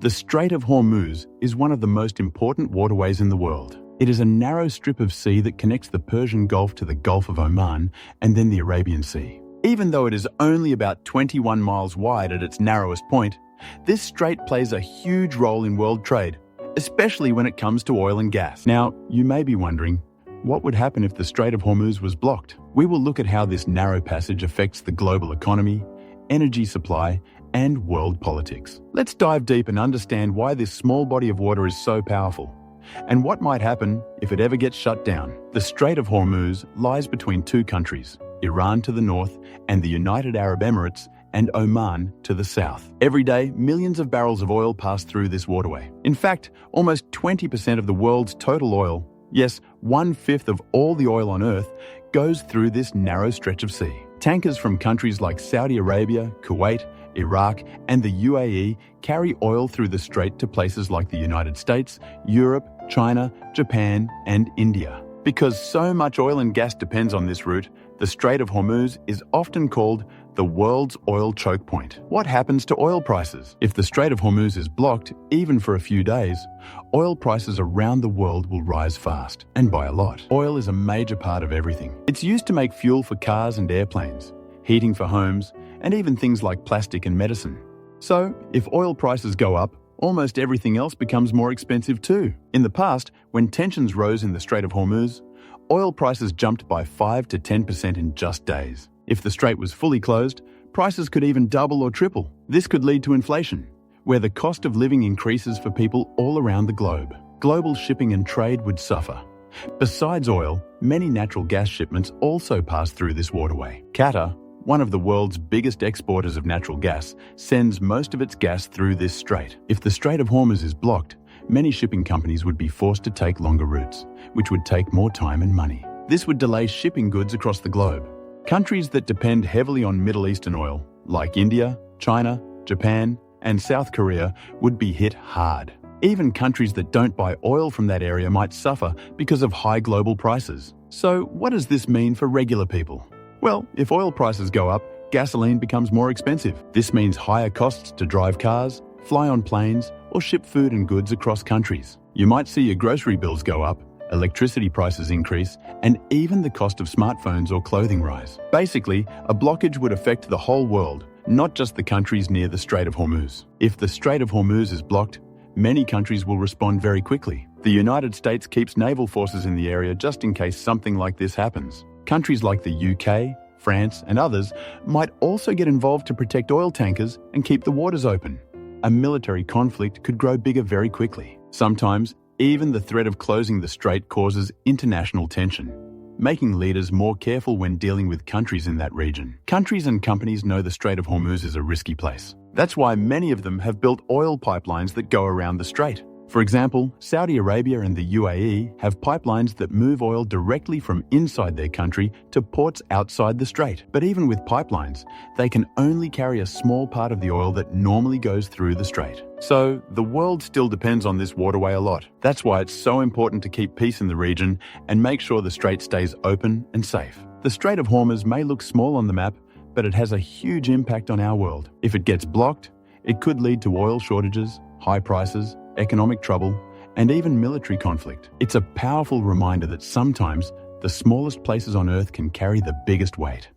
The Strait of Hormuz is one of the most important waterways in the world. It is a narrow strip of sea that connects the Persian Gulf to the Gulf of Oman and then the Arabian Sea. Even though it is only about 21 miles wide at its narrowest point, this strait plays a huge role in world trade, especially when it comes to oil and gas. Now, you may be wondering, what would happen if the Strait of Hormuz was blocked? We will look at how this narrow passage affects the global economy, energy supply, and world politics. Let's dive deep and understand why this small body of water is so powerful, and what might happen if it ever gets shut down. The Strait of Hormuz lies between two countries, Iran to the north and the United Arab Emirates and Oman to the south. Every day, millions of barrels of oil pass through this waterway. In fact, almost 20% of the world's total oil, yes, 1/5 of all the oil on Earth, goes through this narrow stretch of sea. Tankers from countries like Saudi Arabia, Kuwait, Iraq, and the UAE carry oil through the strait to places like the United States, Europe, China, Japan, and India. Because so much oil and gas depends on this route, the Strait of Hormuz is often called the world's oil choke point. What happens to oil prices? If the Strait of Hormuz is blocked, even for a few days, oil prices around the world will rise fast, and by a lot. Oil is a major part of everything. It's used to make fuel for cars and airplanes, heating for homes, and even things like plastic and medicine. So, if oil prices go up, almost everything else becomes more expensive too. In the past, when tensions rose in the Strait of Hormuz, oil prices jumped by 5 to 10% in just days. If the strait was fully closed, prices could even double or triple. This could lead to inflation, where the cost of living increases for people all around the globe. Global shipping and trade would suffer. Besides oil, many natural gas shipments also pass through this waterway. Qatar, one of the world's biggest exporters of natural gas, sends most of its gas through this strait. If the Strait of Hormuz is blocked, many shipping companies would be forced to take longer routes, which would take more time and money. This would delay shipping goods across the globe. Countries that depend heavily on Middle Eastern oil, like India, China, Japan, and South Korea, would be hit hard. Even countries that don't buy oil from that area might suffer because of high global prices. So, what does this mean for regular people? Well, if oil prices go up, gasoline becomes more expensive. This means higher costs to drive cars, fly on planes, or ship food and goods across countries. You might see your grocery bills go up, electricity prices increase, and even the cost of smartphones or clothing rise. Basically, a blockage would affect the whole world, not just the countries near the Strait of Hormuz. If the Strait of Hormuz is blocked, many countries will respond very quickly. The United States keeps naval forces in the area just in case something like this happens. Countries like the UK, France, and others might also get involved to protect oil tankers and keep the waters open. A military conflict could grow bigger very quickly. Sometimes, even the threat of closing the strait causes international tension, making leaders more careful when dealing with countries in that region. Countries and companies know the Strait of Hormuz is a risky place. That's why many of them have built oil pipelines that go around the strait. For example, Saudi Arabia and the UAE have pipelines that move oil directly from inside their country to ports outside the strait. But even with pipelines, they can only carry a small part of the oil that normally goes through the strait. So, the world still depends on this waterway a lot. That's why it's so important to keep peace in the region and make sure the strait stays open and safe. The Strait of Hormuz may look small on the map, but it has a huge impact on our world. If it gets blocked, it could lead to oil shortages, high prices, economic trouble, and even military conflict. It's a powerful reminder that sometimes the smallest places on Earth can carry the biggest weight.